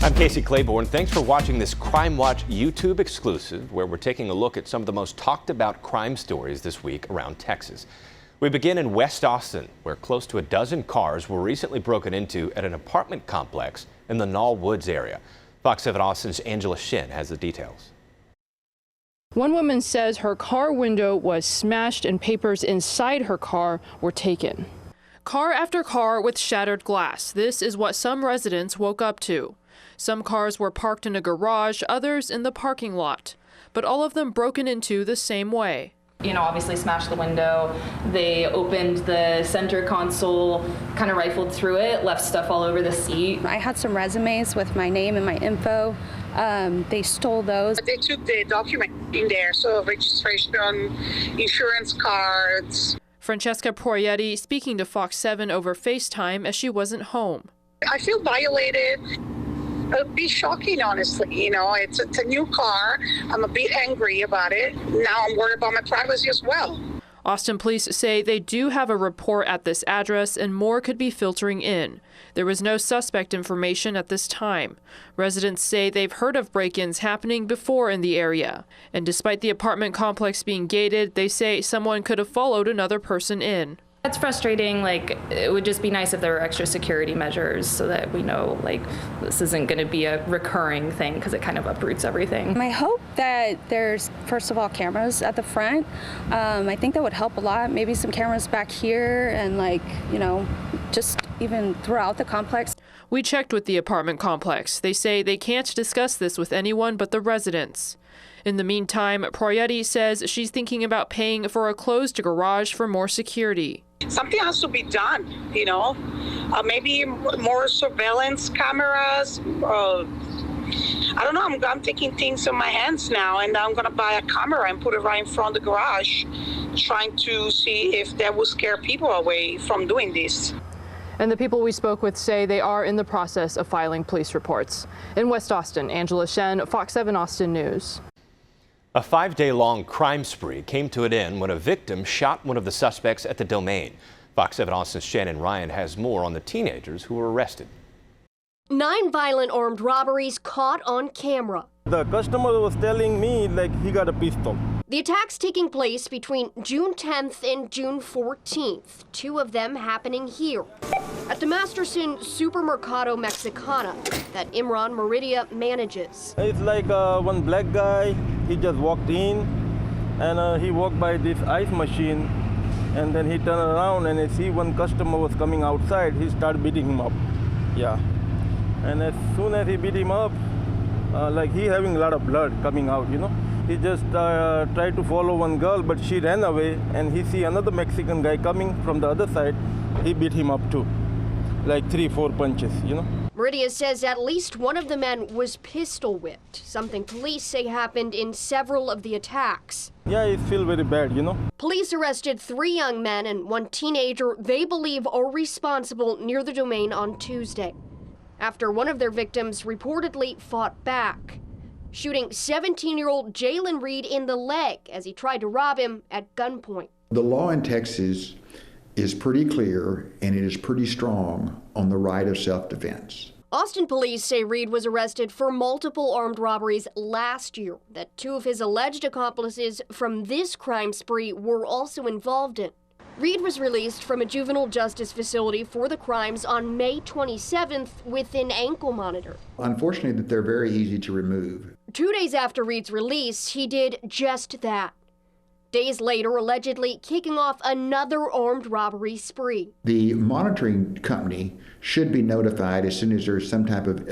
I'm Casey Claiborne. Thanks for watching this CrimeWatch YouTube exclusive, where we're taking a look at some of the most talked about crime stories this week around Texas. We begin in West Austin, where close to a dozen cars were recently broken into at an apartment complex in the Knoll Woods area. Fox 7 Austin's Angela Shin has the details. One woman says her car window was smashed and papers inside her car were taken. Car after car with shattered glass. This is what some residents woke up to. Some cars were parked in a garage, others in the parking lot, but all of them broken into the same way. Obviously smashed the window. They opened the center console, kind of rifled through it, left stuff all over the seat. I had some resumes with my name and my info. They stole those. They took the document in there, so registration, insurance cards. Francesca Proietti speaking to Fox 7 over FaceTime as she wasn't home. I feel violated. It'd be shocking, honestly. It's a new car. I'm a bit angry about it. Now I'm worried about my privacy as well. Austin police say they do have a report at this address and more could be filtering in. There was no suspect information at this time. Residents say they've heard of break-ins happening before in the area. And despite the apartment complex being gated, they say someone could have followed another person in. It's frustrating. It would just be nice if there were extra security measures so that we know, this isn't going to be a recurring thing, because it kind of uproots everything. I hope that there's, first of all, cameras at the front. I think that would help a lot. Maybe some cameras back here and, just even throughout the complex. We checked with the apartment complex. They say they can't discuss this with anyone but the residents. In the meantime, Proietti says she's thinking about paying for a closed garage for more security. Something has to be done, maybe more surveillance cameras. I don't know, I'm taking things in my hands now, and I'm going to buy a camera and put it right in front of the garage, trying to see if that will scare people away from doing this. And the people we spoke with say they are in the process of filing police reports. In West Austin, Angela Shen, Fox 7 Austin News. A 5-day-long crime spree came to an end when a victim shot one of the suspects at the Domain. Fox 7 Austin's Shannon Ryan has more on the teenagers who were arrested. 9 violent armed robberies caught on camera. The customer was telling me he got a pistol. The attacks taking place between June 10th and June 14th, 2 of them happening here at the Masterson Supermercado Mexicana that Imran Meridia manages. It's one black guy, he just walked in and he walked by this ice machine, and then he turned around and I see one customer was coming outside. He started beating him up. Yeah. And as soon as he beat him up, he having a lot of blood coming out, He just tried to follow one girl, but she ran away, and he see another Mexican guy coming from the other side. He beat him up too, 3-4 punches, Meridia says at least one of the men was pistol whipped, something police say happened in several of the attacks. Yeah, it feels very bad, Police arrested 3 young men and 1 teenager they believe are responsible near the Domain on Tuesday, after one of their victims reportedly fought back, shooting 17-year-old Jalen Reed in the leg as he tried to rob him at gunpoint. The law in Texas is pretty clear, and it is pretty strong on the right of self-defense. Austin police say Reed was arrested for multiple armed robberies last year that 2 of his alleged accomplices from this crime spree were also involved in. Reed was released from a juvenile justice facility for the crimes on May 27th with an ankle monitor. Unfortunately, that they're very easy to remove. 2 days after Reed's release, he did just that. Days later, allegedly kicking off another armed robbery spree. The monitoring company should be notified as soon as there's some type of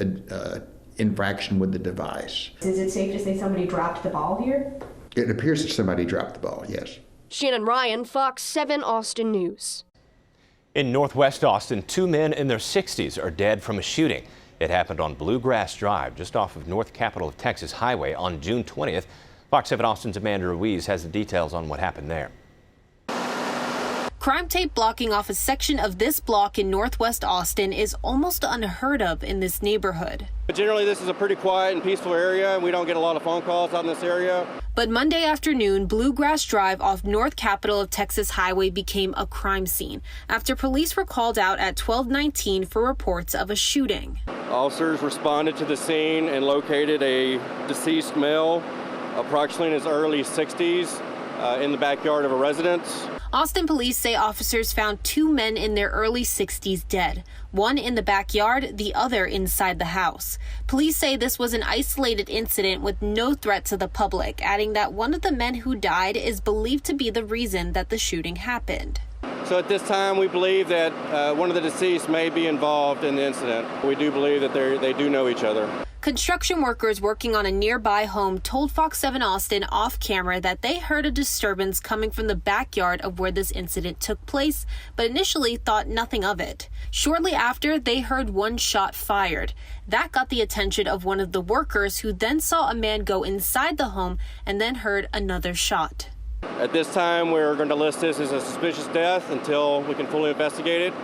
infraction with the device. Is it safe to say somebody dropped the ball here? It appears that somebody dropped the ball, yes. Shannon Ryan, Fox 7 Austin News. In Northwest Austin, 2 men in their 60s are dead from a shooting. It happened on Bluegrass Drive, just off of North Capitol of Texas Highway on June 20th. Fox 7 Austin's Amanda Ruiz has the details on what happened there. Crime tape blocking off a section of this block in Northwest Austin is almost unheard of in this neighborhood. But generally, this is a pretty quiet and peaceful area, and we don't get a lot of phone calls out in this area. But Monday afternoon, Bluegrass Drive off North Capitol of Texas Highway became a crime scene after police were called out at 12:19 for reports of a shooting. Officers responded to the scene and located a deceased male, approximately in his early 60s, in the backyard of a residence. Austin police say officers found 2 men in their early 60s dead, one in the backyard, the other inside the house. Police say this was an isolated incident with no threat to the public, adding that one of the men who died is believed to be the reason that the shooting happened. So at this time, we believe that one of the deceased may be involved in the incident. We do believe that they do know each other. Construction workers working on a nearby home told Fox 7 Austin off camera that they heard a disturbance coming from the backyard of where this incident took place, but initially thought nothing of it. Shortly after, they heard one shot fired. That got the attention of one of the workers, who then saw a man go inside the home and then heard another shot. At this time, we're going to list this as a suspicious death until we can fully investigate it.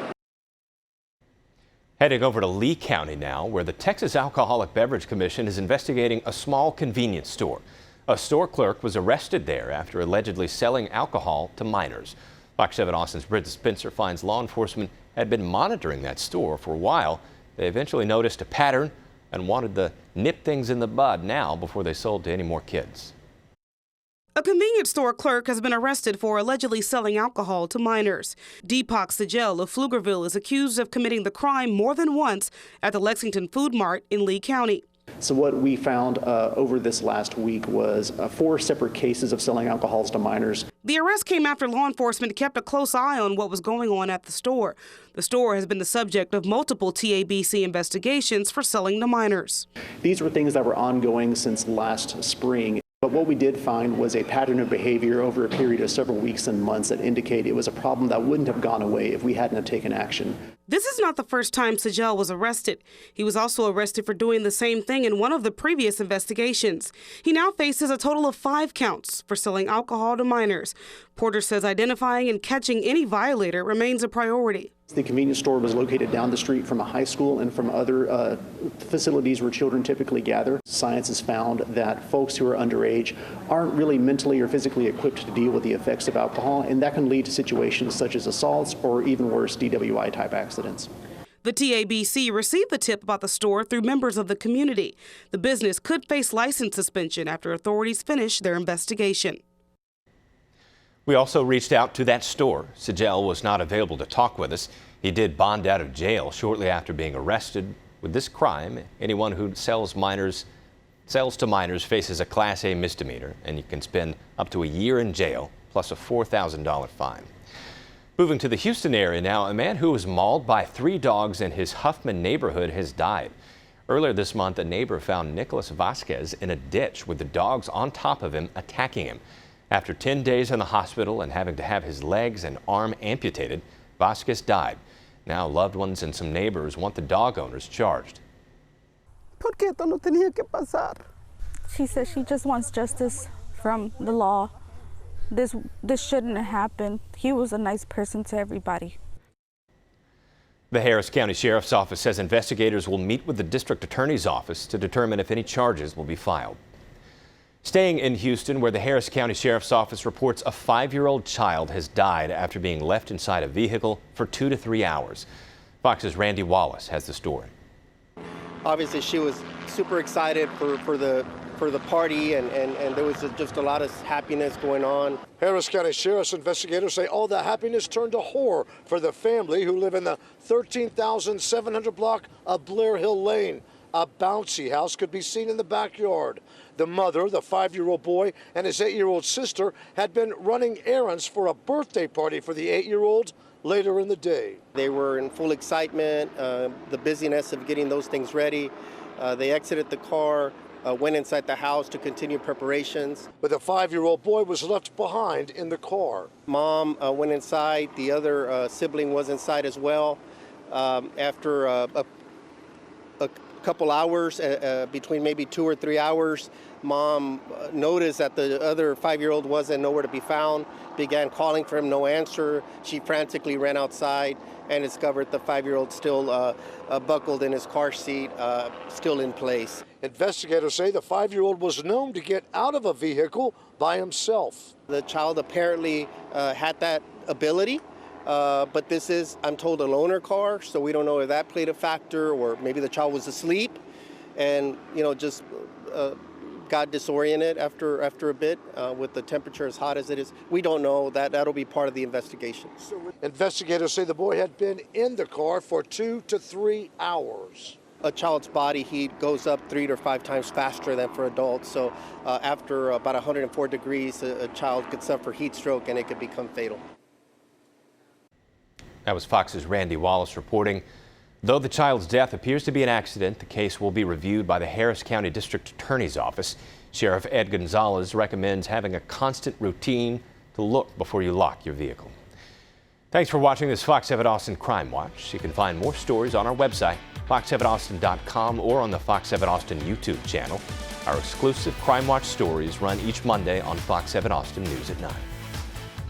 Heading over to Lee County now, where the Texas Alcoholic Beverage Commission is investigating a small convenience store. A store clerk was arrested there after allegedly selling alcohol to minors. Fox 7 Austin's Bridget Spencer finds law enforcement had been monitoring that store for a while. They eventually noticed a pattern and wanted to nip things in the bud now before they sold to any more kids. A convenience store clerk has been arrested for allegedly selling alcohol to minors. Deepak Sajel of Pflugerville is accused of committing the crime more than once at the Lexington Food Mart in Lee County. So what we found over this last week was 4 separate cases of selling alcohols to minors. The arrest came after law enforcement kept a close eye on what was going on at the store. The store has been the subject of multiple TABC investigations for selling to minors. These were things that were ongoing since last spring. But what we did find was a pattern of behavior over a period of several weeks and months that indicate it was a problem that wouldn't have gone away if we hadn't have taken action. This is not the first time Sajel was arrested. He was also arrested for doing the same thing in one of the previous investigations. He now faces a total of 5 counts for selling alcohol to minors. Porter says identifying and catching any violator remains a priority. The convenience store was located down the street from a high school and from other facilities where children typically gather. Science has found that folks who are underage aren't really mentally or physically equipped to deal with the effects of alcohol, and that can lead to situations such as assaults or even worse, DWI type accidents. The TABC received the tip about the store through members of the community. The business could face license suspension after authorities finish their investigation. We also reached out to that store. Sajel was not available to talk with us. He did bond out of jail shortly after being arrested. With this crime, anyone who sells to minors faces a Class A misdemeanor, and you can spend up to a year in jail plus a $4,000 fine. Moving to the Houston area now, a man who was mauled by 3 dogs in his Huffman neighborhood has died. Earlier this month, a neighbor found Nicholas Vasquez in a ditch with the dogs on top of him attacking him. After 10 days in the hospital and having to have his legs and arm amputated, Vasquez died. Now loved ones and some neighbors want the dog owners charged. She says she just wants justice from the law. This shouldn't have happened. He was a nice person to everybody. The Harris County Sheriff's Office says investigators will meet with the district attorney's office to determine if any charges will be filed. Staying in Houston, where the Harris County Sheriff's Office reports a 5-year-old child has died after being left inside a vehicle for 2 to 3 hours. Fox's Randy Wallace has the story. Obviously, she was super excited for the party, and there was just a lot of happiness going on. Harris County Sheriff's investigators say all the happiness turned to horror for the family who live in the 13,700 block of Blair Hill Lane. A bouncy house could be seen in the backyard. The mother, the 5-year-old boy, and his 8-year-old sister had been running errands for a birthday party for the 8-year-old later in the day. They were in full excitement, the busyness of getting those things ready. They exited the car, went inside the house to continue preparations. But the 5-year-old boy was left behind in the car. Mom went inside. The other sibling was inside as well. After a couple hours, between maybe 2 or 3 hours, Mom noticed that the other 5-year-old wasn't nowhere to be found, began calling for him, no answer. She frantically ran outside and discovered the 5-year-old still buckled in his car seat, still in place. Investigators say the 5-year-old was known to get out of a vehicle by himself. The child apparently had that ability, But this is, I'm told, a loaner car, so we don't know if that played a factor, or maybe the child was asleep and, just got disoriented after a bit with the temperature as hot as it is. We don't know. That'll be part of the investigation. Investigators say the boy had been in the car for 2 to 3 hours. A child's body heat goes up 3 to 5 times faster than for adults. So after about 104 degrees, a child could suffer heat stroke and it could become fatal. That was Fox's Randy Wallace reporting. Though the child's death appears to be an accident, the case will be reviewed by the Harris County District Attorney's Office. Sheriff Ed Gonzalez recommends having a constant routine to look before you lock your vehicle. Thanks for watching this Fox 7 Austin Crime Watch. You can find more stories on our website, fox7austin.com, or on the Fox 7 Austin YouTube channel. Our exclusive Crime Watch stories run each Monday on Fox 7 Austin News at 9.